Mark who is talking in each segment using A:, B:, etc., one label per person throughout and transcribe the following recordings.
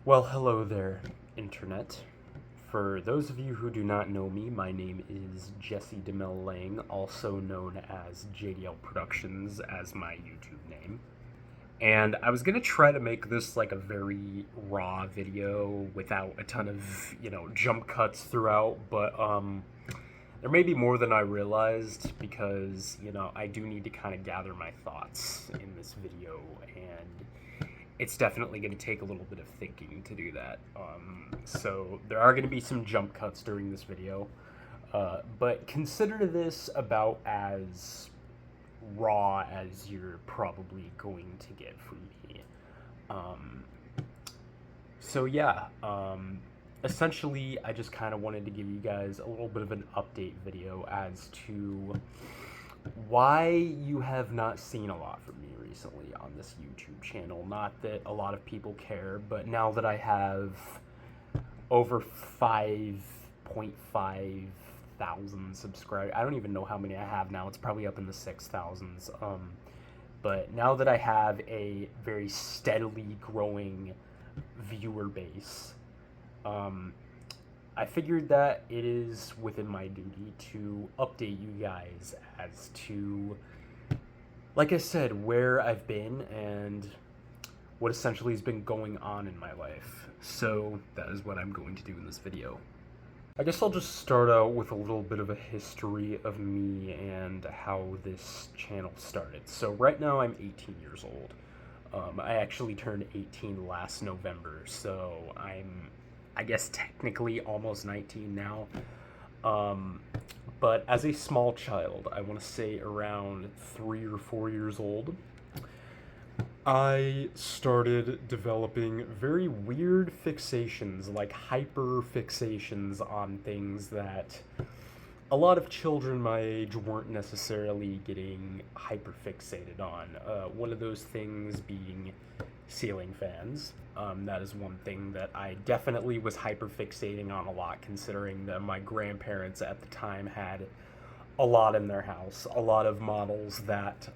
A: Well, hello there, Internet. For those of you who do not know me, my name is Jesse deMill Lang, also known as JDL Productions as my YouTube name. And I was gonna try to make this like a very raw video without a ton of, jump cuts throughout, but there may be more than I realized because, I do need to kind of gather my thoughts in this video, and it's definitely going to take a little bit of thinking to do that. So there are going to be some jump cuts during this video, but consider this about as raw as you're probably going to get from me. So yeah, essentially I just kind of wanted to give you guys a little bit of an update video as to why you have not seen a lot from me recently on this YouTube channel. Not that a lot of people care, but now that I have over 5.5 thousand subscribers, I don't even know how many I have now, it's probably up in the 6,000s, but now that I have a very steadily growing viewer base, I figured that it is within my duty to update you guys as to, like I said, where I've been and what essentially has been going on in my life. So that is what I'm going to do in this video. I guess I'll just start out with a little bit of a history of me and how this channel started. So right now I'm 18 years old. I actually turned 18 last November, so I guess technically almost 19 now. But as a small child, I want to say around 3 or 4 years old, I started developing very weird fixations, like hyper fixations on things that a lot of children my age weren't necessarily getting hyper fixated on. One of those things being ceiling fans. That is one thing that I definitely was hyper fixating on a lot, considering that my grandparents at the time had a lot in their house, a lot of models that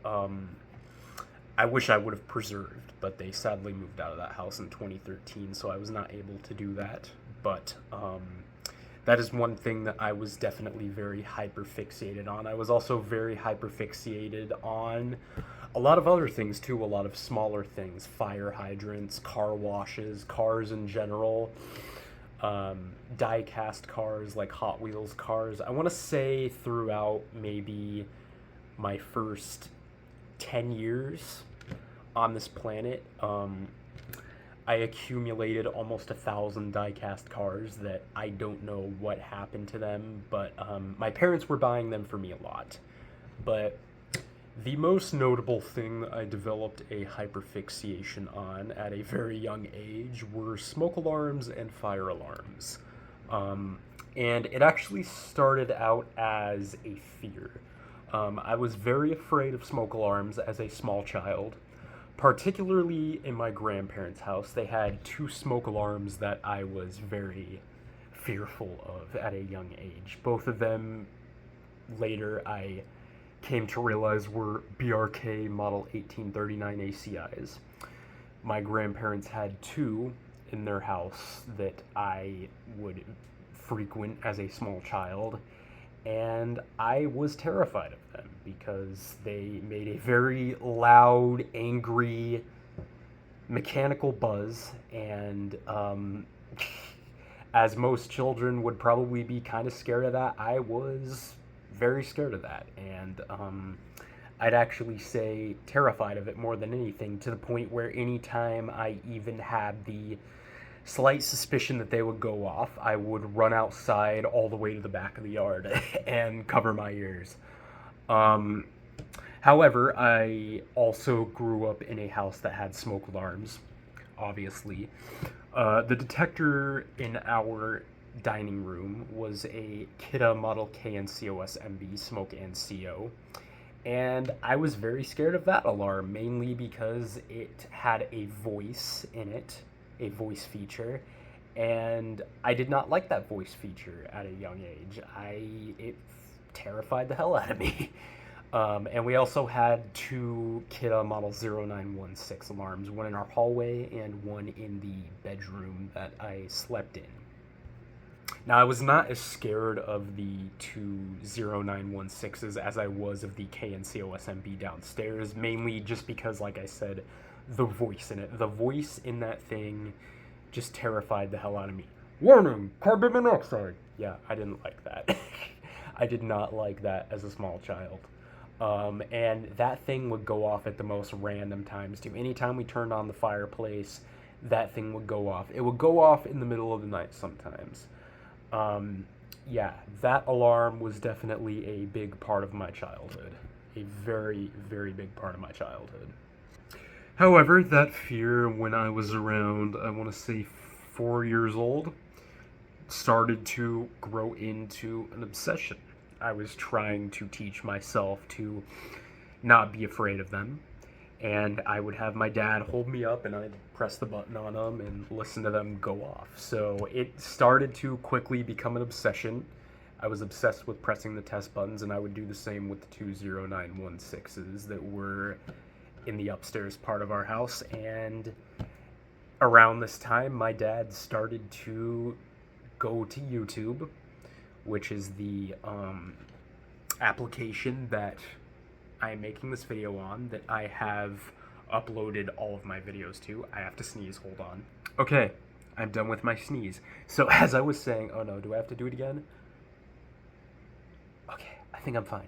A: I wish I would have preserved, but they sadly moved out of that house in 2013, so I was not able to do that. But that is one thing that I was definitely very hyper fixated on. I was also very hyper fixated on a lot of other things too, a lot of smaller things, fire hydrants, car washes, cars in general, die-cast cars like Hot Wheels cars. I want to say throughout maybe my first 10 years on this planet, I accumulated almost 1,000 die-cast cars that I don't know what happened to them, but my parents were buying them for me a lot. But the most notable thing that I developed a hyperfixation on at a very young age were smoke alarms and fire alarms. And it actually started out as a fear. I was very afraid of smoke alarms as a small child, particularly in my grandparents' house. They had 2 smoke alarms that I was very fearful of at a young age. Both of them later I came to realize were BRK model 1839 ACIs. My grandparents had 2 in their house that I would frequent as a small child, and I was terrified of them because they made a very loud, angry, mechanical buzz, and as most children would probably be kind of scared of that, I was very scared of that, and I'd actually say terrified of it more than anything, to the point where anytime I even had the slight suspicion that they would go off, I would run outside all the way to the back of the yard and cover my ears. However, I also grew up in a house that had smoke alarms, obviously. The detector in our dining room was a Kidda Model KNCOS MB Smoke and CO, and I was very scared of that alarm, mainly because it had a voice in it, a voice feature, and I did not like that voice feature at a young age. It terrified the hell out of me. And we also had two Kidda Model 0916 alarms, one in our hallway and one in the bedroom that I slept in. Now, I was not as scared of the two 0916s as I was of the KNCOSMB downstairs, mainly just because, like I said, the voice in it. The voice in that thing just terrified the hell out of me. Warning, carbon monoxide. Yeah, I didn't like that. I did not like that as a small child. And that thing would go off at the most random times, too. Anytime we turned on the fireplace, that thing would go off. It would go off in the middle of the night sometimes. Yeah, that alarm was definitely a big part of my childhood. A very, very big part of my childhood. However, that fear, when I was around, I want to say 4 years old, started to grow into an obsession. I was trying to teach myself to not be afraid of them. And I would have my dad hold me up and I'd press the button on them and listen to them go off. So it started to quickly become an obsession. I was obsessed with pressing the test buttons, and I would do the same with the two 0916s that were in the upstairs part of our house. And around this time, my dad started to go to YouTube, which is the application that I am making this video on, that I have uploaded all of my videos to. I have to sneeze, hold on. Okay, I'm done with my sneeze. So as I was saying, oh no, do I have to do it again? Okay, I think I'm fine.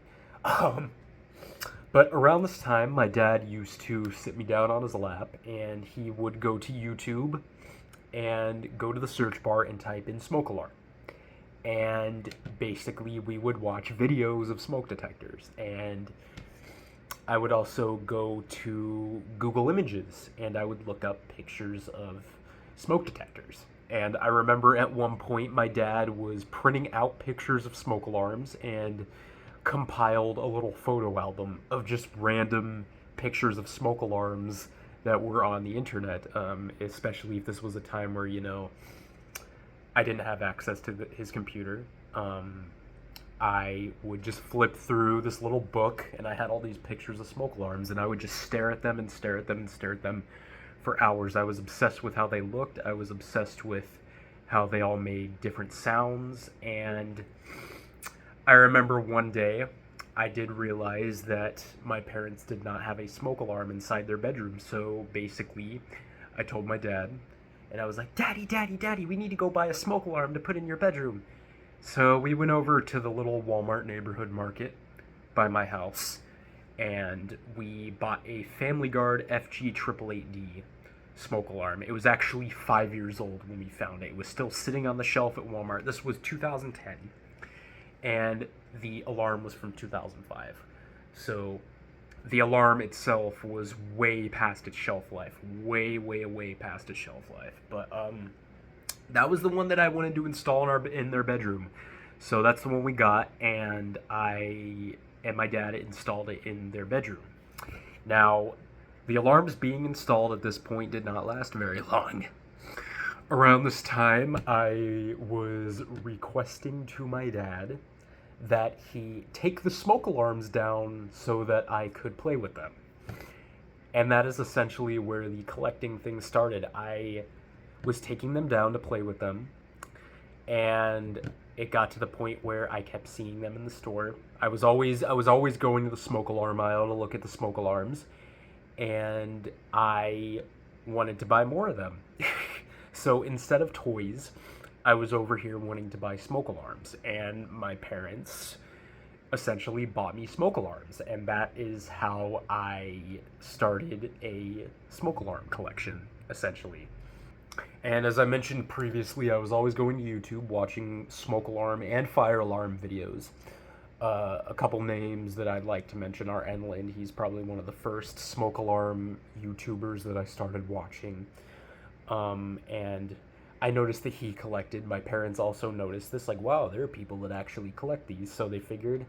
A: But around this time, my dad used to sit me down on his lap, and he would go to YouTube and go to the search bar and type in smoke alarm. And basically, we would watch videos of smoke detectors. And I would also go to Google Images, and I would look up pictures of smoke detectors. And I remember at one point, my dad was printing out pictures of smoke alarms and compiled a little photo album of just random pictures of smoke alarms that were on the internet, especially if this was a time where, I didn't have access to his computer. I would just flip through this little book, and I had all these pictures of smoke alarms, and I would just stare at them and stare at them and stare at them for hours. I was obsessed with how they looked. I was obsessed with how they all made different sounds, and I remember one day I did realize that my parents did not have a smoke alarm inside their bedroom, so basically I told my dad, and I was like, Daddy, Daddy, Daddy, we need to go buy a smoke alarm to put in your bedroom. So we went over to the little Walmart neighborhood market by my house, and we bought a Family Guard FG888D smoke alarm. It was actually 5 years old when we found it. It was still sitting on the shelf at Walmart. This was 2010, and the alarm was from 2005. So the alarm itself was way past its shelf life. Way past its shelf life. But, that was the one that I wanted to install in their bedroom. So that's the one we got, and I and my dad installed it in their bedroom. Now, the alarms being installed at this point did not last very long. Around this time, I was requesting to my dad that he take the smoke alarms down so that I could play with them. And that is essentially where the collecting thing started. I was taking them down to play with them, and it got to the point where I kept seeing them in the store. I was always going to the smoke alarm aisle to look at the smoke alarms, and I wanted to buy more of them. So instead of toys, I was over here wanting to buy smoke alarms, and my parents essentially bought me smoke alarms, and that is how I started a smoke alarm collection, essentially. And as I mentioned previously, I was always going to YouTube, watching smoke alarm and fire alarm videos. A couple names that I'd like to mention are Enland. He's probably one of the first smoke alarm YouTubers that I started watching. And I noticed that he collected. My parents also noticed this, like, wow, there are people that actually collect these. So they figured,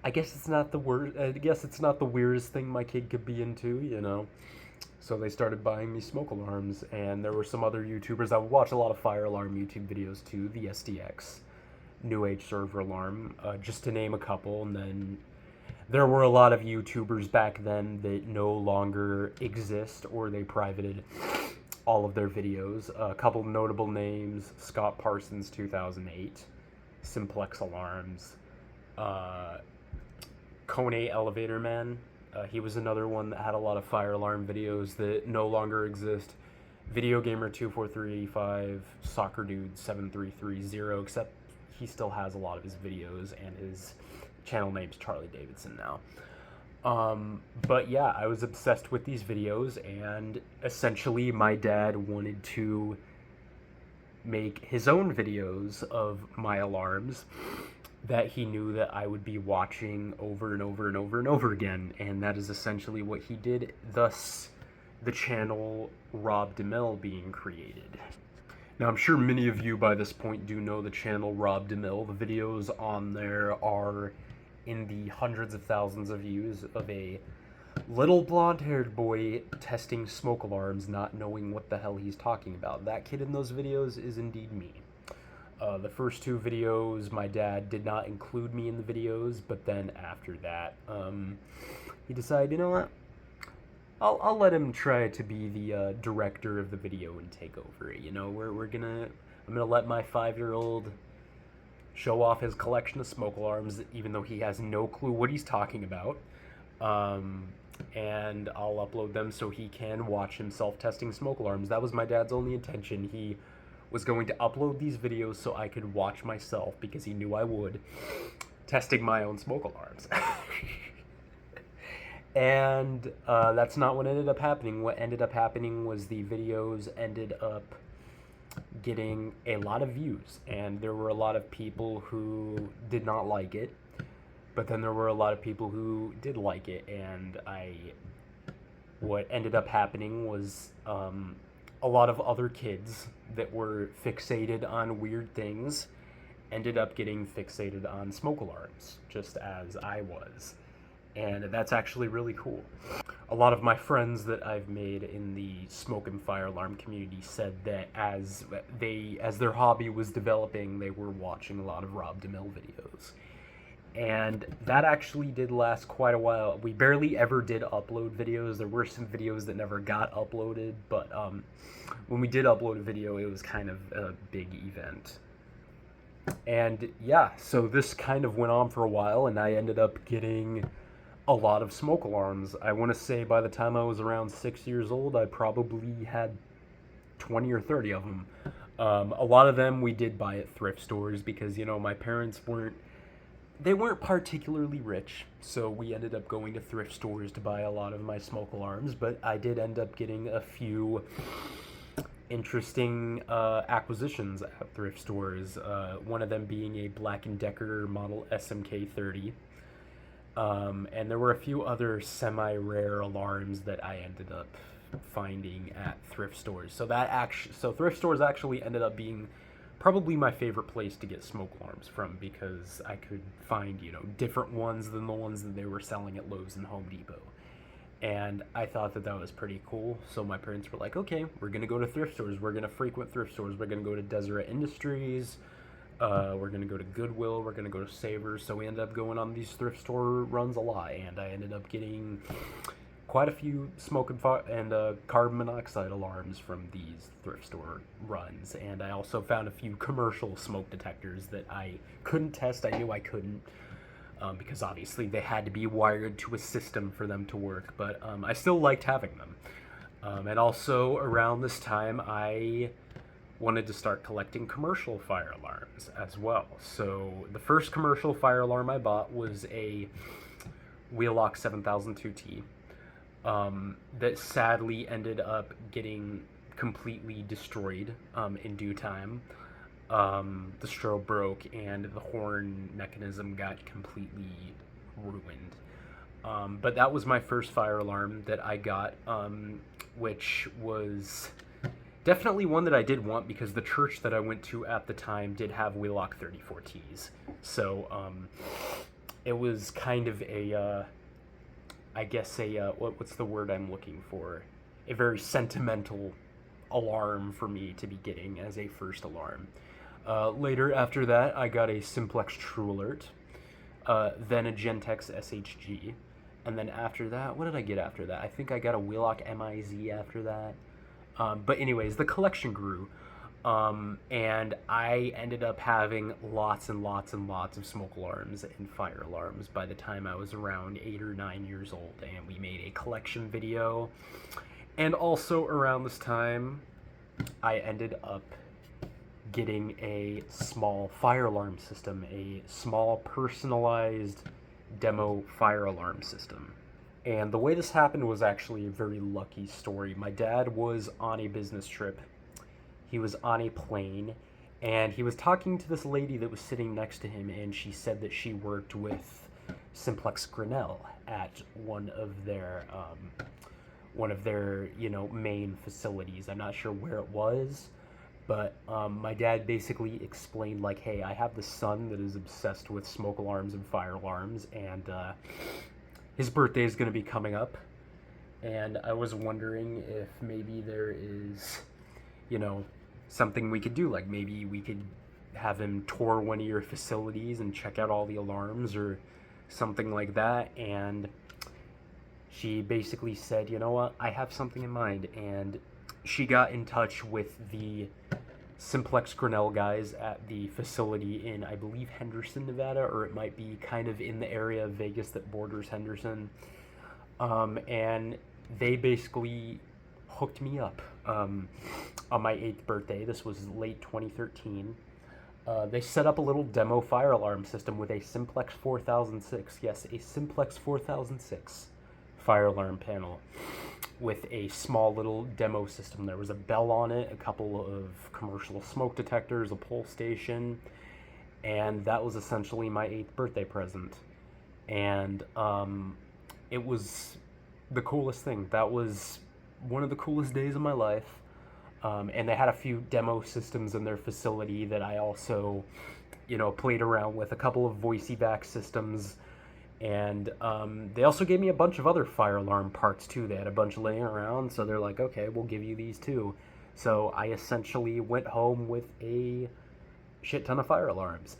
A: I guess it's not the weirdest thing my kid could be into. So they started buying me smoke alarms, and there were some other YouTubers. I would watch a lot of fire alarm YouTube videos too, the SDX, New Age Server Alarm, just to name a couple. And then There were a lot of YouTubers back then that no longer exist, or they privated all of their videos. A couple notable names: Scott Parsons 2008, Simplex Alarms, Kone Elevator Man. He was another one that had a lot of fire alarm videos that no longer exist. Video Gamer 24385, Soccer Dude 7330, except he still has a lot of his videos, and his channel name's Charlie Davidson now. But yeah, I was obsessed with these videos, and essentially my dad wanted to make his own videos of my alarms that he knew that I would be watching over and over and over and over again, and that is essentially what he did, thus the channel Rob deMill being created. Now, I'm sure many of you by this point do know the channel Rob deMill. The videos on there are in the hundreds of thousands of views of a little blonde-haired boy testing smoke alarms, not knowing what the hell he's talking about. That kid in those videos is indeed me. The first two videos, my dad did not include me in the videos, but then after that, he decided, you know what, I'll let him try to be the director of the video and take over it. You know, I'm gonna let my 5-year-old show off his collection of smoke alarms, even though he has no clue what he's talking about. And I'll upload them so he can watch himself testing smoke alarms. That was my dad's only intention. He was going to upload these videos so I could watch myself, because he knew I would, testing my own smoke alarms. And that's not what ended up happening. What ended up happening was the videos ended up getting a lot of views, and there were a lot of people who did not like it, but then there were a lot of people who did like it, and what ended up happening was a lot of other kids that were fixated on weird things ended up getting fixated on smoke alarms, just as I was. And that's actually really cool. A lot of my friends that I've made in the smoke and fire alarm community said that as their hobby was developing, they were watching a lot of Rob deMill videos. And that actually did last quite a while. We barely ever did upload videos. There were some videos that never got uploaded, but when we did upload a video, it was kind of a big event. And yeah, so this kind of went on for a while, and I ended up getting a lot of smoke alarms. I want to say by the time I was around 6 years old, I probably had 20 or 30 of them. A lot of them we did buy at thrift stores because, you know, my parents weren't particularly rich, so we ended up going to thrift stores to buy a lot of my smoke alarms, but I did end up getting a few interesting acquisitions at thrift stores, one of them being a Black & Decker model SMK30. And there were a few other semi-rare alarms that I ended up finding at thrift stores. So thrift stores actually ended up being probably my favorite place to get smoke alarms from, because I could find, you know, different ones than the ones that they were selling at Lowe's and Home Depot. And I thought that was pretty cool. So my parents were like, okay, we're going to go to thrift stores. We're going to frequent thrift stores. We're going to go to Deseret Industries. We're going to go to Goodwill. We're going to go to Savers. So we ended up going on these thrift store runs a lot. And I ended up getting quite a few smoke and carbon monoxide alarms from these thrift store runs. And I also found a few commercial smoke detectors that I couldn't test. I knew I couldn't. Because obviously they had to be wired to a system for them to work, but I still liked having them. And also around this time, I wanted to start collecting commercial fire alarms as well. So the first commercial fire alarm I bought was a Wheelock 7002T that sadly ended up getting completely destroyed in due time. The strobe broke and the horn mechanism got completely ruined. But that was my first fire alarm that I got, which was definitely one that I did want because the church that I went to at the time did have Wheelock 34Ts. So it was kind of a, what's the word I'm looking for? A very sentimental alarm for me to be getting as a first alarm. Later after that, I got a Simplex True Alert. then a Gentex SHG, and then after that, what did I get after that? I think I got a Wheelock MIZ after that. But anyways, the collection grew, and I ended up having lots and lots and lots of smoke alarms and fire alarms by the time I was around 8 or 9 years old, and we made a collection video. And also around this time, I ended up getting a small fire alarm system, a small personalized demo fire alarm system. And the way this happened was actually a very lucky story. My dad was on a business trip. He was on a plane, and he was talking to this lady that was sitting next to him, and she said that she worked with Simplex Grinnell at one of their main facilities. I'm not sure where it was, but my dad basically explained, like, hey, I have this son that is obsessed with smoke alarms and fire alarms, and his birthday is going to be coming up, and I was wondering if maybe there is, something we could do. Like, maybe we could have him tour one of your facilities and check out all the alarms or something like that. And she basically said, you know what, I have something in mind. And she got in touch with the Simplex Grinnell guys at the facility in, I believe, Henderson, Nevada, or it might be kind of in the area of Vegas that borders Henderson. And they basically hooked me up on my 8th birthday. This was late 2013. They set up a little demo fire alarm system with a Simplex 4006. Yes, a Simplex 4006 fire alarm panel with a small little demo system. There was a bell on it, a couple of commercial smoke detectors, a pull station, and that was essentially my 8th birthday present. And it was the coolest thing. That was one of the coolest days of my life. And they had a few demo systems in their facility that I also, played around with, a couple of voice evac systems. And they also gave me a bunch of other fire alarm parts too. They had a bunch laying around, so they're like, okay, we'll give you these too. So I essentially went home with a shit ton of fire alarms.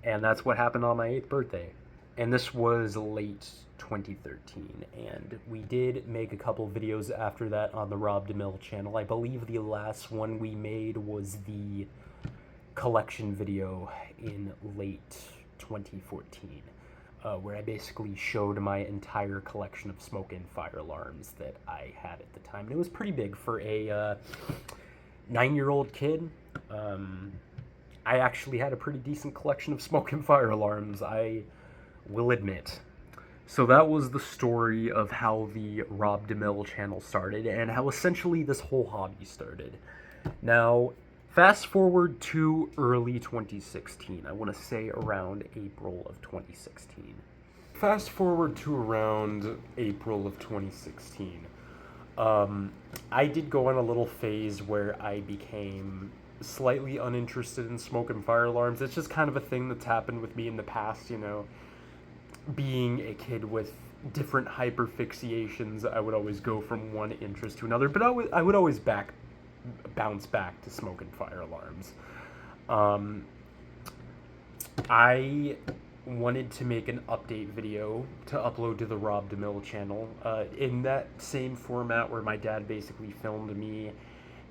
A: And that's what happened on my 8th birthday. And this was late 2013, and we did make a couple videos after that on the deMill channel. I believe the last one we made was the collection video in late 2014, where I basically showed my entire collection of smoke and fire alarms that I had at the time. And it was pretty big for a 9-year-old kid. I actually had a pretty decent collection of smoke and fire alarms, I will admit. So that was the story of how the deMill channel started and how essentially this whole hobby started. Now, fast forward to early 2016. I want to say around April of 2016. Fast forward to around April of 2016. I did go on a little phase where I became slightly uninterested in smoke and fire alarms. It's just kind of a thing that's happened with me in the past, being a kid with different hyperfixations. I would always go from one interest to another, but I would always bounce back to smoke and fire alarms. I wanted to make an update video to upload to the deMill channel in that same format where my dad basically filmed me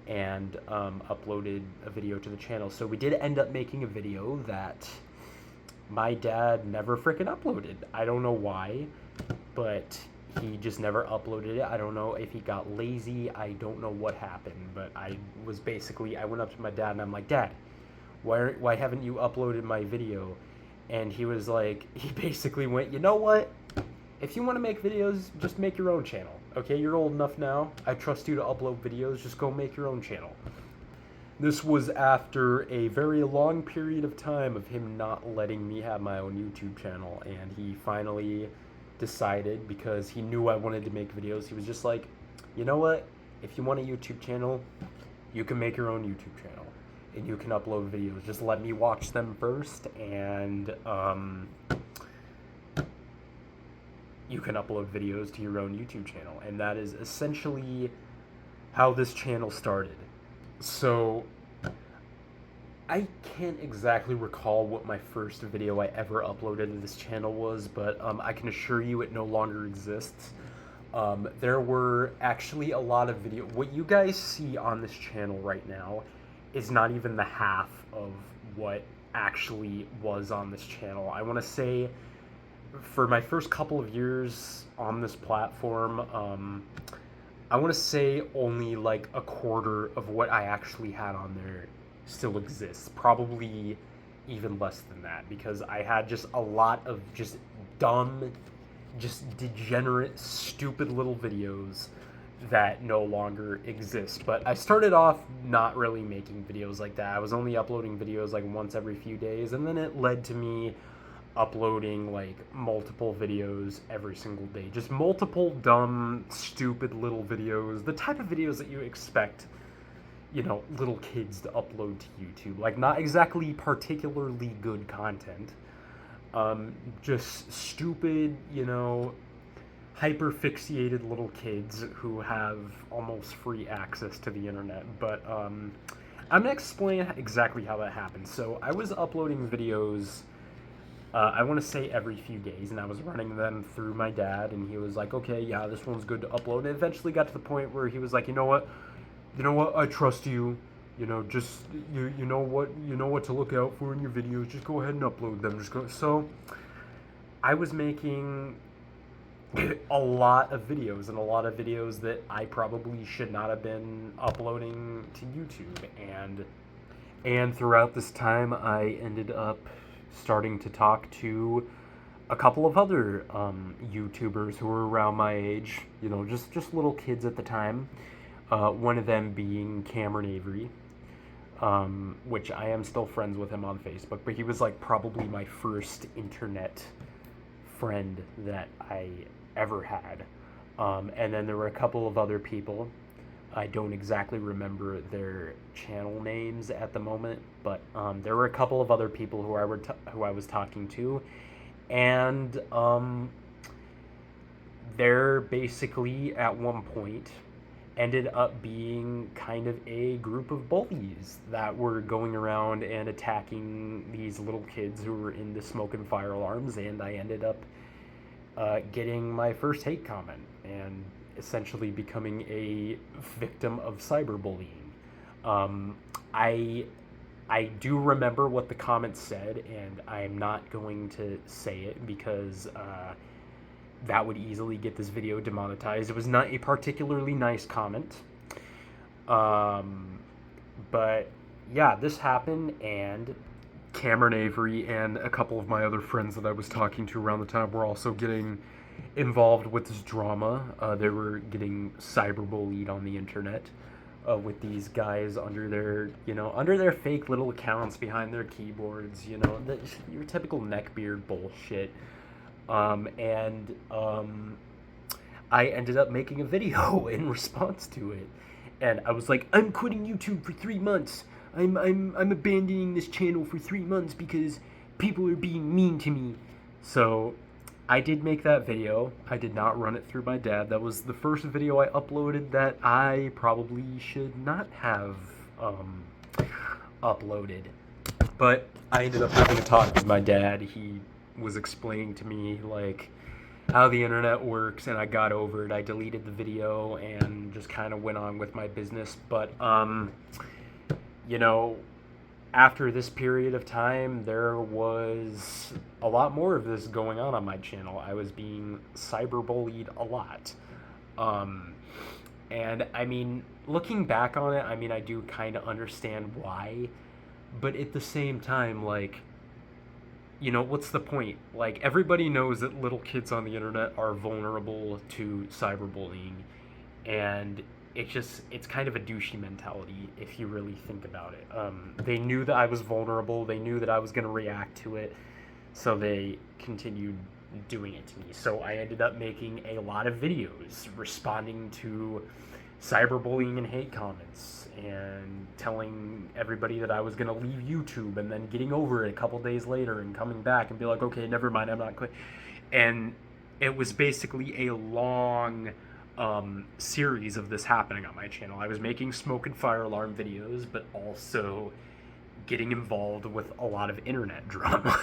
A: and uploaded a video to the channel. So we did end up making a video that my dad never frickin' uploaded. I don't know why, but he just never uploaded it. I don't know if he got lazy. I don't know what happened, but I went up to my dad and I'm like, Dad, why haven't you uploaded my video? And he was like, he basically went, you know what? If you want to make videos, just make your own channel. Okay, you're old enough now. I trust you to upload videos. Just go make your own channel. This was after a very long period of time of him not letting me have my own YouTube channel, and he finally decided, because he knew I wanted to make videos, he was just like, you know what, if you want a YouTube channel, you can make your own YouTube channel, and you can upload videos. Just let me watch them first, and you can upload videos to your own YouTube channel. And that is essentially how this channel started. So I can't exactly recall what my first video I ever uploaded to this channel was, but I can assure you it no longer exists. There were actually a lot of video. What you guys see on this channel right now is not even the half of what actually was on this channel. I want to say for my first couple of years on this platform, I want to say only like a quarter of what I actually had on there still exists. Probably even less than that, because I had just a lot of just dumb, just degenerate, stupid little videos that no longer exist. But I started off not really making videos like that. I was only uploading videos like once every few days, and then it led to me uploading like multiple videos every single day. Just multiple dumb, stupid little videos. The type of videos that you expect, you know, little kids to upload to YouTube. Like, not exactly particularly good content. Just stupid, you know, hyper fixated little kids who have almost free access to the internet. But I'm gonna explain exactly how that happened. So I was uploading videos, I want to say every few days, and I was running them through my dad, and he was like, okay, yeah, this one's good to upload. And it eventually got to the point where he was like, you know what, I trust you. You know, just you know what to look out for in your videos. Just go ahead and upload them. Just go. So I was making a lot of videos, and a lot of videos that I probably should not have been uploading to YouTube. And throughout this time, I ended up starting to talk to a couple of other YouTubers who were around my age, you know, just little kids at the time. One of them being Cameron Avery, which I am still friends with him on Facebook, but he was like probably my first internet friend that I ever had. And then there were a couple of other people. I don't exactly remember their channel names at the moment, but there were a couple of other people who I was talking to, and they're basically at one point ended up being kind of a group of bullies that were going around and attacking these little kids who were into smoke and fire alarms, and I ended up getting my first hate comment and essentially becoming a victim of cyberbullying. I do remember what the comment said, and I'm not going to say it because that would easily get this video demonetized. It was not a particularly nice comment. But yeah, this happened, and Cameron Avery and a couple of my other friends that I was talking to around the time were also getting involved with this drama. They were getting cyberbullied on the internet with these guys under their fake little accounts behind their keyboards, you know, your typical neckbeard bullshit. I ended up making a video in response to it, and I was like, I'm quitting YouTube for 3 months. I'm abandoning this channel for 3 months because people are being mean to me. So I did make that video. I did not run it through my dad. That was the first video I uploaded that I probably should not have uploaded. But I ended up having a talk with my dad. He was explaining to me like how the internet works, and I got over it. I deleted the video and just kind of went on with my business. But you know, after this period of time, there was a lot more of this going on my channel. I was being cyberbullied a lot. And I mean, looking back on it, I mean, I do kind of understand why, but at the same time, like, you know, what's the point? Like, everybody knows that little kids on the internet are vulnerable to cyberbullying, and it's kind of a douchey mentality if you really think about it. They knew that I was vulnerable, they knew that I was going to react to it, so they continued doing it to me. So I ended up making a lot of videos responding to cyberbullying and hate comments, and telling everybody that I was going to leave YouTube, and then getting over it a couple days later and coming back and be like, okay, never mind, I'm not and it was basically a long series of this happening on my channel. I was making smoke and fire alarm videos, but also getting involved with a lot of internet drama.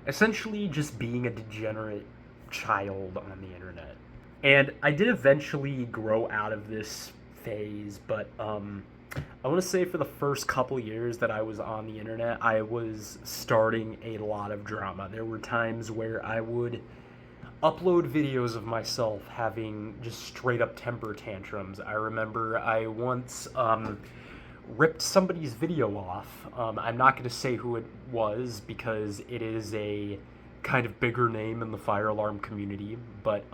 A: Essentially, just being a degenerate child on the internet. And I did eventually grow out of this phase, but I want to say for the first couple years that I was on the internet, I was starting a lot of drama. There were times where I would upload videos of myself having just straight up temper tantrums. I remember I once ripped somebody's video off. I'm not going to say who it was because it is a kind of bigger name in the fire alarm community, but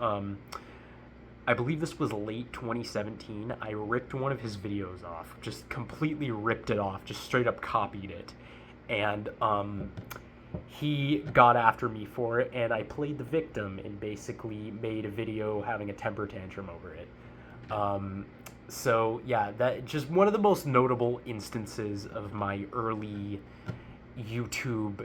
A: I believe this was late 2017. I ripped one of his videos off, just completely ripped it off, just straight up copied it. And he got after me for it, and I played the victim and basically made a video having a temper tantrum over it. So yeah, that just one of the most notable instances of my early YouTube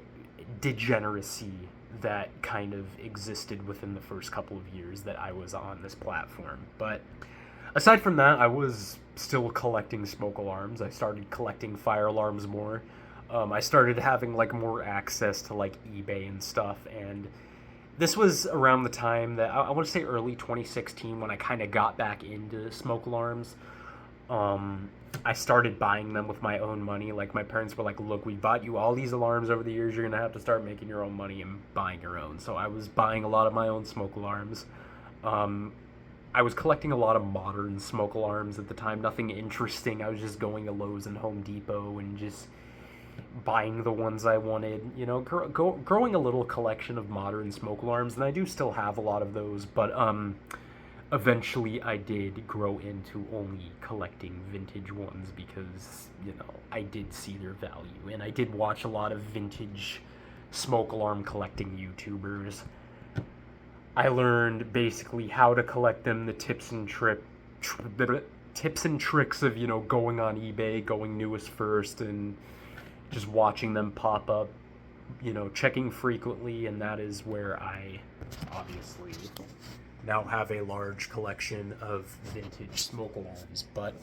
A: degeneracy that kind of existed within the first couple of years that I was on this platform. But aside from that, I was still collecting smoke alarms. I started collecting fire alarms more. I started having like more access to like eBay and stuff, and this was around the time that I want to say early 2016 when I kind of got back into smoke alarms. I started buying them with my own money. Like, my parents were like, look, we bought you all these alarms over the years. You're going to have to start making your own money and buying your own. So I was buying a lot of my own smoke alarms. I was collecting a lot of modern smoke alarms at the time. Nothing interesting. I was just going to Lowe's and Home Depot and just buying the ones I wanted. You know, growing a little collection of modern smoke alarms. And I do still have a lot of those. But eventually I did grow into only collecting vintage ones because, you know, I did see their value, and I did watch a lot of vintage smoke alarm collecting YouTubers. I learned basically how to collect them, the tips and tricks of, you know, going on eBay, going newest first, and just watching them pop up, you know, checking frequently, and that is where I obviously now have a large collection of vintage smoke alarms. But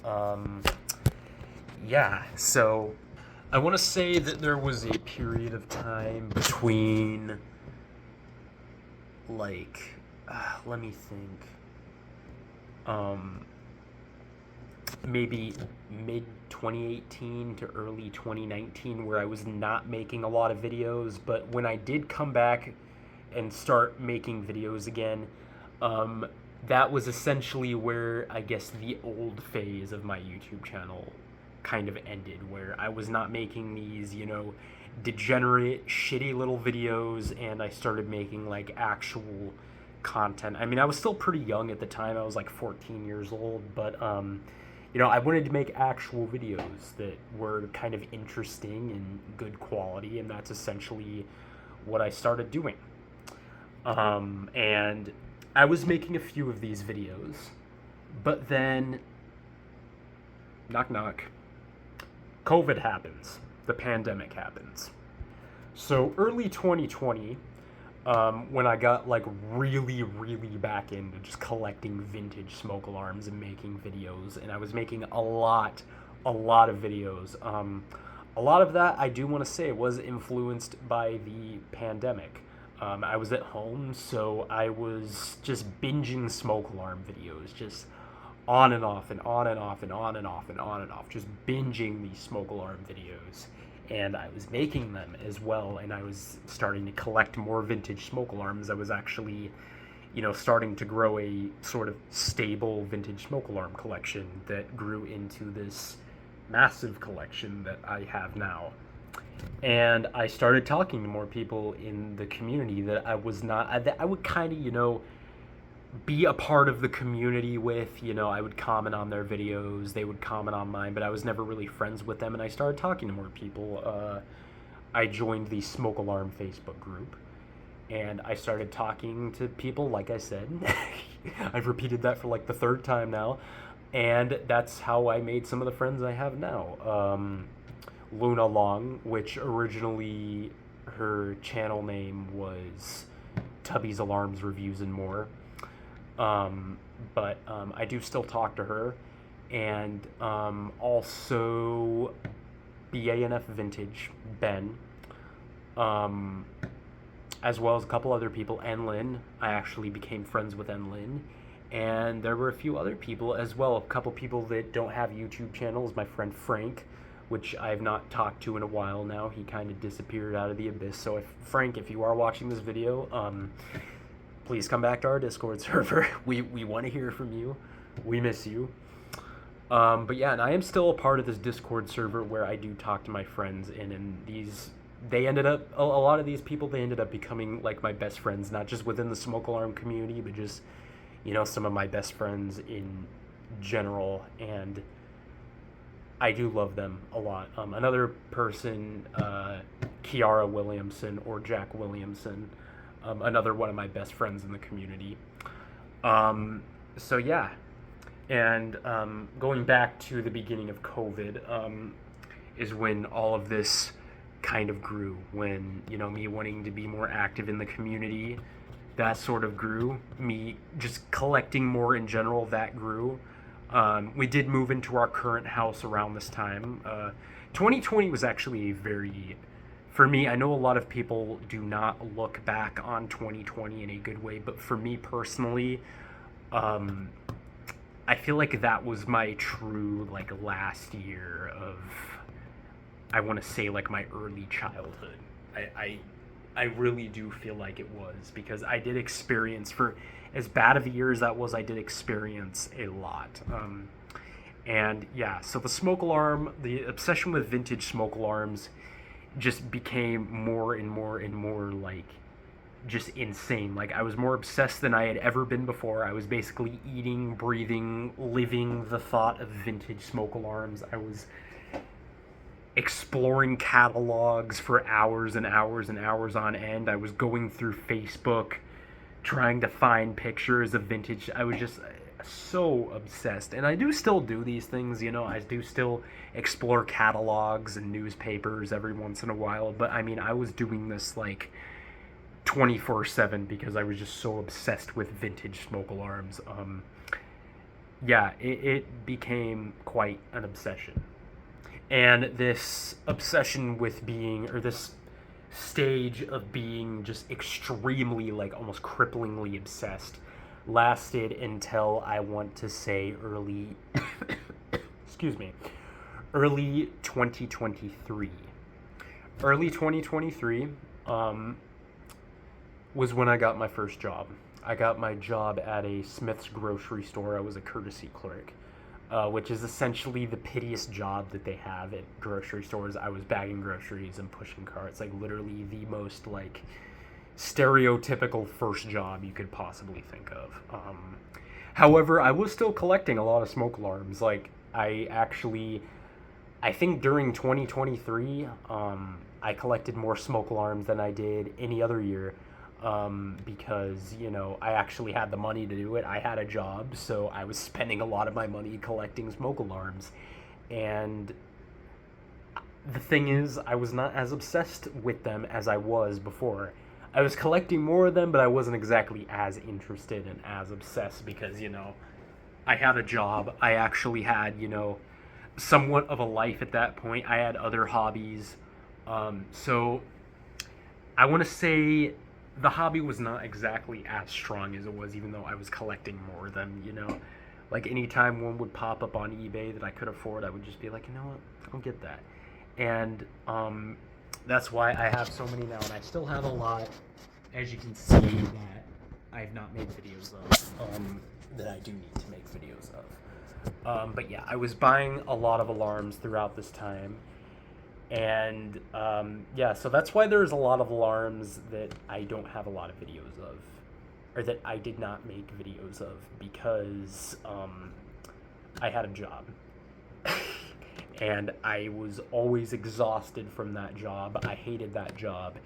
A: yeah, so I want to say that there was a period of time between like let me think, maybe mid 2018 to early 2019 where I was not making a lot of videos. But when I did come back and start making videos again, that was essentially where I guess the old phase of my YouTube channel kind of ended, where I was not making these, you know, degenerate, shitty little videos, and I started making like actual content. I mean, I was still pretty young at the time. I was like 14 years old, but you know, I wanted to make actual videos that were kind of interesting and good quality, and that's essentially what I started doing. And I was making a few of these videos, but then, knock knock, COVID happens. The pandemic happens. So early 2020, when I got like really, really back into just collecting vintage smoke alarms and making videos, and I was making a lot of videos. A lot of that, I do want to say, was influenced by the pandemic. I was at home, so I was just binging smoke alarm videos, just on and off and on and off and on and off and on and off, just binging these smoke alarm videos. And I was making them as well, and I was starting to collect more vintage smoke alarms. I was actually, you know, starting to grow a sort of stable vintage smoke alarm collection that grew into this massive collection that I have now. And I started talking to more people in the community that I was not, that I would kind of, you know, be a part of the community with. You know, I would comment on their videos, they would comment on mine, but I was never really friends with them, and I started talking to more people. I joined the Smoke Alarm Facebook group, and I started talking to people, like I said. I've repeated that for like the third time now, and that's how I made some of the friends I have now. Luna Long, which originally her channel name was Tubby's Alarms, Reviews, and More. But I do still talk to her. And also BANF Vintage, Ben, um, as well as a couple other people, Enlin. I actually became friends with Enlin. And there were a few other people as well, a couple people that don't have YouTube channels. My friend Frank, which I have not talked to in a while now. He kind of disappeared out of the abyss. So Frank, if you are watching this video, please come back to our Discord server. We want to hear from you. We miss you. But yeah, and I am still a part of this Discord server where I do talk to my friends, and they ended up, a lot of these people, they ended up becoming like my best friends, not just within the smoke alarm community, but just, some of my best friends in general, and I do love them a lot. Another person, Kiara Williamson, or Jack Williamson, another one of my best friends in the community. So yeah, and going back to the beginning of COVID, is when all of this kind of grew, when, me wanting to be more active in the community, that sort of grew. Me just collecting more in general, that grew. We did move into our current house around this time. 2020 was actually for me, I know a lot of people do not look back on 2020 in a good way, but for me personally, I feel like that was my true, last year of, I want to say, my early childhood. I really do feel like it was, because I did experience, for as bad of a year as that was, I did experience a lot. And yeah, so the smoke alarm, the obsession with vintage smoke alarms just became more and more and more just insane. I was more obsessed than I had ever been before. I was basically eating, breathing, living the thought of vintage smoke alarms. I was exploring catalogs for hours and hours and hours on end. I was going through Facebook trying to find pictures of vintage. I was just so obsessed, and I do still do these things. I do still explore catalogs and newspapers every once in a while, but I was doing this 24/7 because I was just so obsessed with vintage smoke alarms. Yeah, it became quite an obsession. And this obsession with being, or this stage of being just extremely, almost cripplingly obsessed, lasted until, I want to say, early 2023. Early 2023 was when I got my first job. I got my job at a Smith's grocery store. I was a courtesy clerk, which is essentially the piteous job that they have at grocery stores. I was bagging groceries and pushing carts, literally the most stereotypical first job you could possibly think of. However, I was still collecting a lot of smoke alarms. I think during 2023, I collected more smoke alarms than I did any other year. Because, I actually had the money to do it. I had a job, so I was spending a lot of my money collecting smoke alarms. And the thing is, I was not as obsessed with them as I was before. I was collecting more of them, but I wasn't exactly as interested and as obsessed because, I had a job. I actually had, somewhat of a life at that point. I had other hobbies. So I want to say the hobby was not exactly as strong as it was, even though I was collecting more of them, anytime one would pop up on eBay that I could afford, I would just be like, you know what, I'll get that. And that's why I have so many now, and I still have a lot, as you can see, that I have not made videos of, that I do need to make videos of. But yeah, I was buying a lot of alarms throughout this time. And yeah, so that's why there's a lot of alarms that I don't have a lot of videos of, or that I did not make videos of, because I had a job. And I was always exhausted from that job. I hated that job.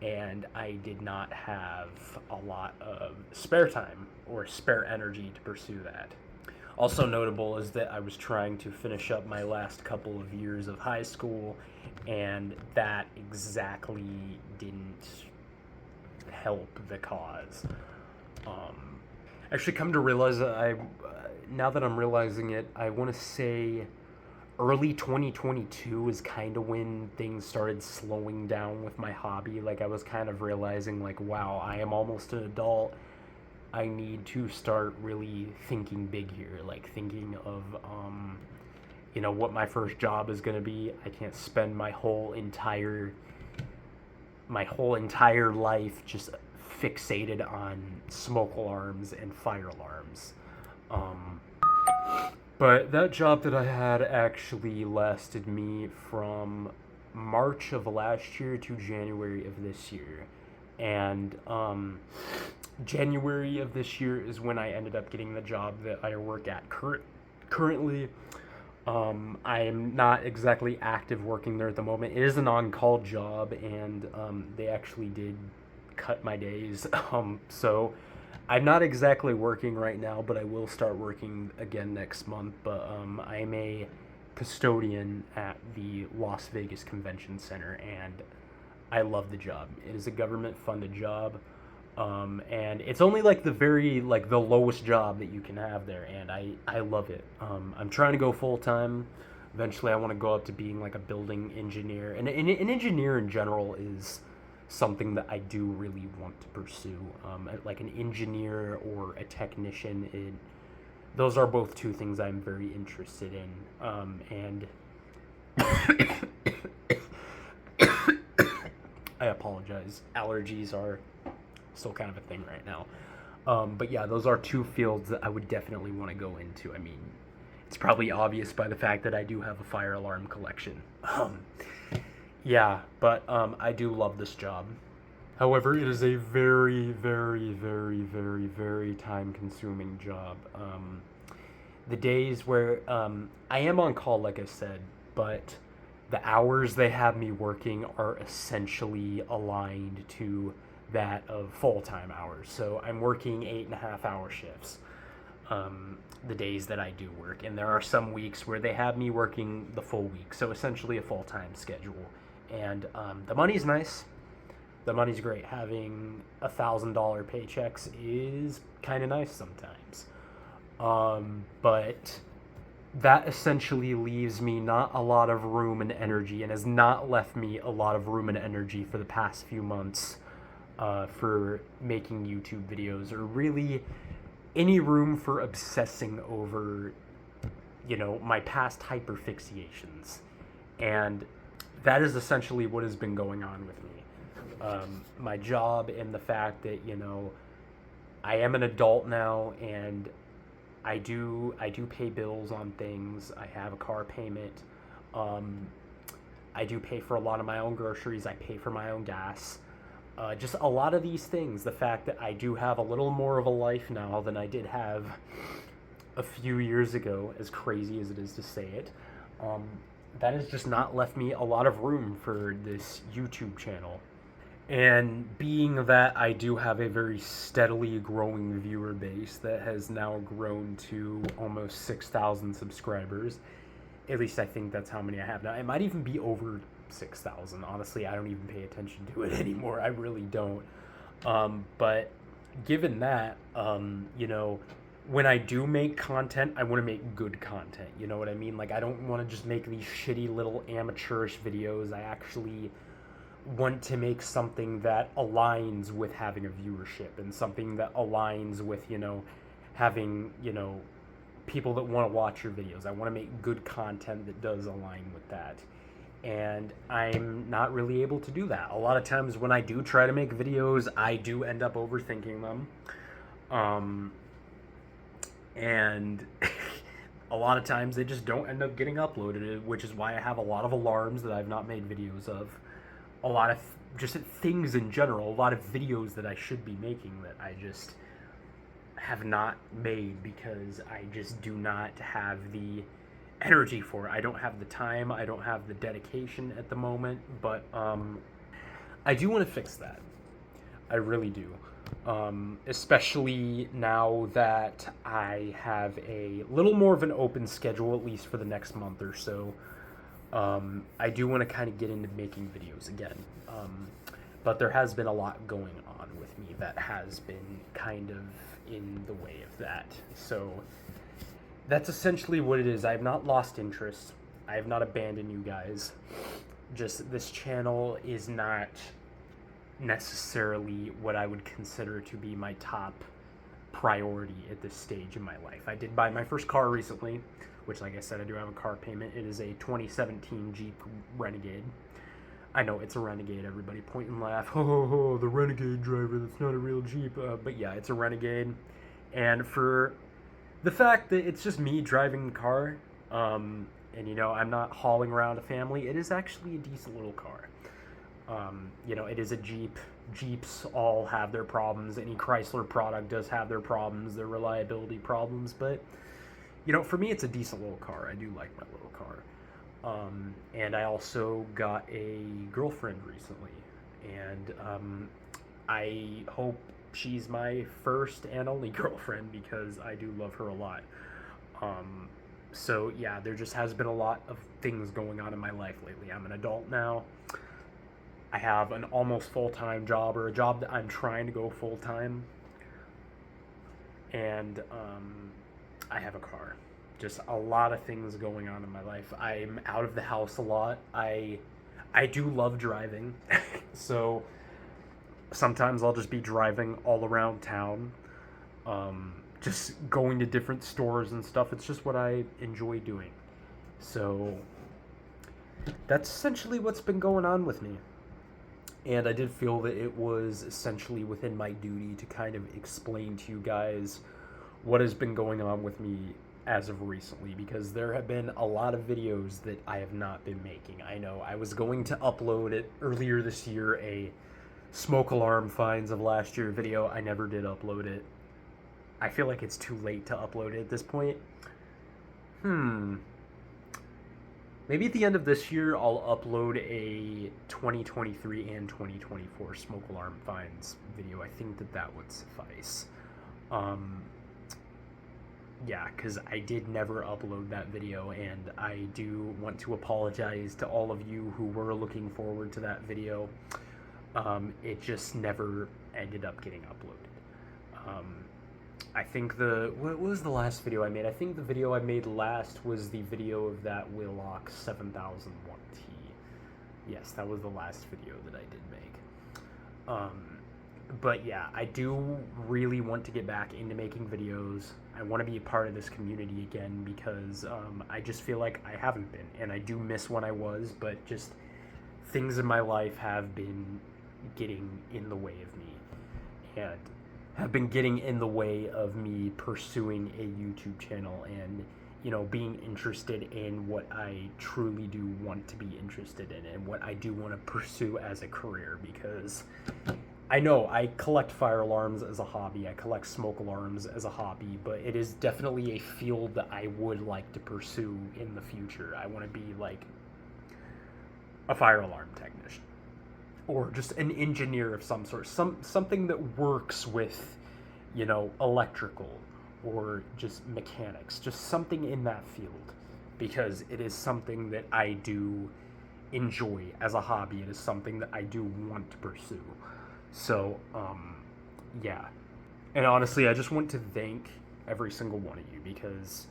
A: And I did not have a lot of spare time or spare energy to pursue that. Also notable is that I was trying to finish up my last couple of years of high school, and that exactly didn't help the cause. Actually, come to realize that now that I'm realizing it, I want to say early 2022 is kind of when things started slowing down with my hobby. Like, I was kind of realizing, like, wow, I am almost an adult. I need to start really thinking big here, like thinking of, what my first job is going to be. I can't spend my whole entire life just fixated on smoke alarms and fire alarms. But that job that I had actually lasted me from March of last year to January of this year. And January of this year is when I ended up getting the job that I work at currently. I am not exactly active working there at the moment. It is an on-call job, and they actually did cut my days. So I'm not exactly working right now, but I will start working again next month. But I'm a custodian at the Las Vegas Convention Center, and I love the job. It is a government-funded job. And it's only like the lowest job that you can have there, and I love it. I'm trying to go full-time. Eventually I want to go up to being like a building engineer, and an engineer in general is something that I do really want to pursue. Like an engineer or a technician, those are both two things I'm very interested in. And I apologize. Allergies are still kind of a thing right now. But yeah, those are two fields that I would definitely want to go into. I mean, it's probably obvious by the fact that I do have a fire alarm collection. Yeah, but I do love this job. However, it is a very, very, very, very, very time-consuming job. The days where I am on call, like I said, but the hours they have me working are essentially aligned to that of full-time hours. So I'm working 8.5-hour shifts the days that I do work, and there are some weeks where they have me working the full week, so essentially a full-time schedule. And the money's nice. The money's great. Having $1,000 paychecks is kind of nice sometimes. But that essentially leaves me not a lot of room and energy, and has not left me a lot of room and energy for the past few months for making YouTube videos, or really any room for obsessing over, my past hyperfixations. And that is essentially what has been going on with me. My job, and the fact that, I am an adult now, and I do pay bills on things. I have a car payment. I do pay for a lot of my own groceries. I pay for my own gas. Just a lot of these things. The fact that I do have a little more of a life now than I did have a few years ago, as crazy as it is to say it, that has just not left me a lot of room for this YouTube channel. And being that I do have a very steadily growing viewer base that has now grown to almost 6,000 subscribers, at least I think that's how many I have now. It might even be over 6,000. Honestly, I don't even pay attention to it anymore. I really don't. But given that, when I do make content, I want to make good content. You know what I mean? Like, I don't want to just make these shitty little amateurish videos. I actually want to make something that aligns with having a viewership, and something that aligns with, having, people that want to watch your videos. I want to make good content that does align with that. And I'm not really able to do that. A lot of times when I do try to make videos, I do end up overthinking them. And a lot of times they just don't end up getting uploaded, which is why I have a lot of alarms that I've not made videos of. A lot of just things in general, a lot of videos that I should be making that I just have not made because I just do not have the energy for it. I don't have the time, I don't have the dedication at the moment, but I do want to fix that. I really do. Especially now that I have a little more of an open schedule, at least for the next month or so. I do want to kind of get into making videos again. But there has been a lot going on with me that has been kind of in the way of that. So that's essentially what it is. I have not lost interest. I have not abandoned you guys. Just this channel is not necessarily what I would consider to be my top priority at this stage in my life. I did buy my first car recently, which, like I said, I do have a car payment. It is a 2017 Jeep Renegade. I know it's a Renegade. Everybody point and laugh. Oh, the Renegade driver. That's not a real Jeep. But yeah, it's a Renegade. And for the fact that it's just me driving the car, and you know, I'm not hauling around a family, it is actually a decent little car. You know, it is a Jeep. Jeeps all have their problems. Any Chrysler product does have their problems, their reliability problems. But, you know, for me, it's a decent little car. I do like my little car. And I also got a girlfriend recently. And I hope she's my first and only girlfriend because I do love her a lot. So, yeah, there just has been a lot of things going on in my life lately. I'm an adult now. I have an almost full-time job, or a job that I'm trying to go full-time. And I have a car. Just a lot of things going on in my life. I'm out of the house a lot. I do love driving. So sometimes I'll just be driving all around town. Just going to different stores and stuff. It's just what I enjoy doing. So that's essentially what's been going on with me. And I did feel that it was essentially within my duty to kind of explain to you guys what has been going on with me as of recently, because there have been a lot of videos that I have not been making. I know I was going to upload it earlier this year, a smoke alarm finds of last year video. I never did upload it. I feel like it's too late to upload it at this point. Maybe at the end of this year, I'll upload a 2023 and 2024 smoke alarm finds video. I think that would suffice. Yeah, because I did never upload that video, and I do want to apologize to all of you who were looking forward to that video. It just never ended up getting uploaded. I think what was the last video I made? I think the video I made last was the video of that Willock 7001T. Yes, that was the last video that I did make. But yeah, I do really want to get back into making videos. I want to be a part of this community again because I just feel like I haven't been, and I do miss when I was, but just things in my life have been getting in the way of me, and have been getting in the way of me pursuing a YouTube channel and, you know, being interested in what I truly do want to be interested in and what I do want to pursue as a career, because I know I collect fire alarms as a hobby, I collect smoke alarms as a hobby, but it is definitely a field that I would like to pursue in the future. I want to be like a fire alarm technician, or just an engineer of some sort, something that works with, you know, electrical or just mechanics, just something in that field, because it is something that I do enjoy as a hobby. It is something that I do want to pursue. So, yeah. And honestly, I just want to thank every single one of you, because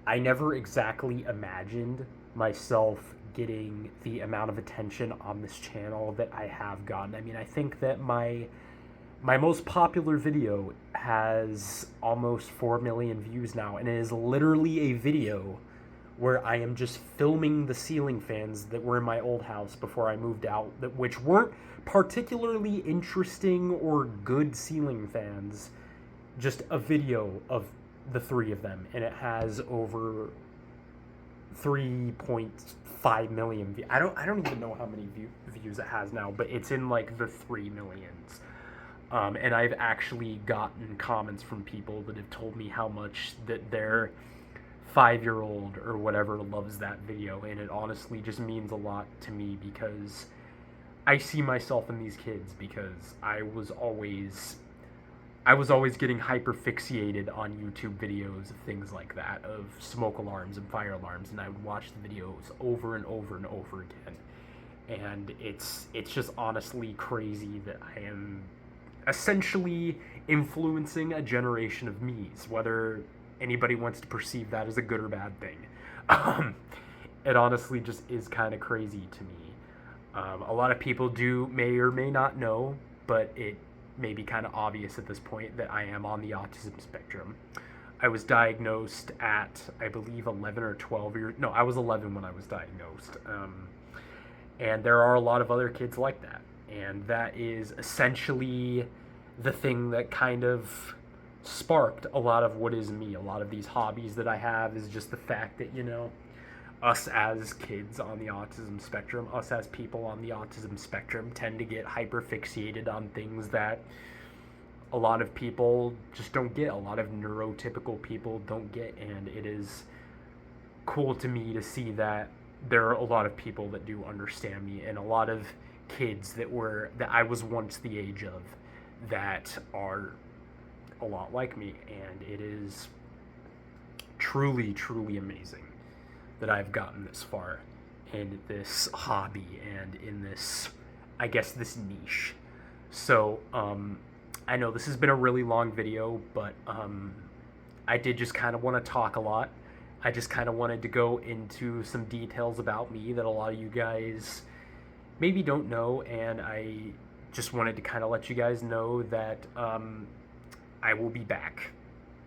A: I never exactly imagined myself getting the amount of attention on this channel that I have gotten. I mean, I think that my most popular video has almost 4 million views now, and it is literally a video where I am just filming the ceiling fans that were in my old house before I moved out, which weren't particularly interesting or good ceiling fans. Just a video of the 3 of them, and it has over 3.5 million views. I don't even know how many views it has now, but it's in like the 3 millions. And I've actually gotten comments from people that have told me how much that their 5-year-old or whatever loves that video, and it honestly just means a lot to me, because I see myself in these kids, because I was always getting hyper fixated on YouTube videos of things like that, of smoke alarms and fire alarms, and I would watch the videos over and over and over again. And it's just honestly crazy that I am essentially influencing a generation of me's, whether anybody wants to perceive that as a good or bad thing. It honestly just is kind of crazy to me. A lot of people may or may not know, but it may be kind of obvious at this point that I am on the autism spectrum. I was diagnosed at, I believe, 11 or 12 years. No, I was 11 when I was diagnosed. And there are a lot of other kids like that. And that is essentially the thing that kind of sparked a lot of what is me. A lot of these hobbies that I have is just the fact that, us as kids on the autism spectrum, us as people on the autism spectrum tend to get hyperfixated on things that a lot of people just don't get. A lot of neurotypical people don't get, and it is cool to me to see that there are a lot of people that do understand me, and a lot of kids that I was once the age of that are a lot like me, and it is truly, truly amazing that I've gotten this far in this hobby and in this, I guess, this niche. So, I know this has been a really long video, but I did just kind of want to talk a lot. I just kind of wanted to go into some details about me that a lot of you guys maybe don't know, and I just wanted to kind of let you guys know that I will be back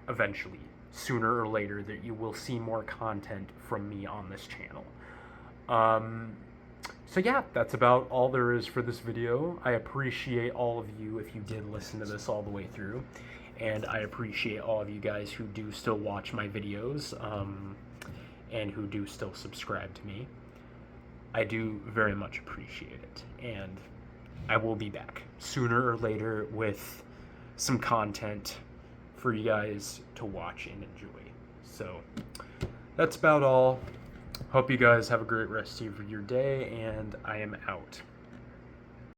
A: eventually, sooner or later, that you will see more content from me on this channel. So yeah, that's about all there is for this video. I appreciate all of you if you did listen to this all the way through, and I appreciate all of you guys who do still watch my videos, and who do still subscribe to me. I do very much appreciate it, and I will be back sooner or later with some content for you guys to watch and enjoy. So that's about all. Hope you guys have a great rest of your day, and I am out.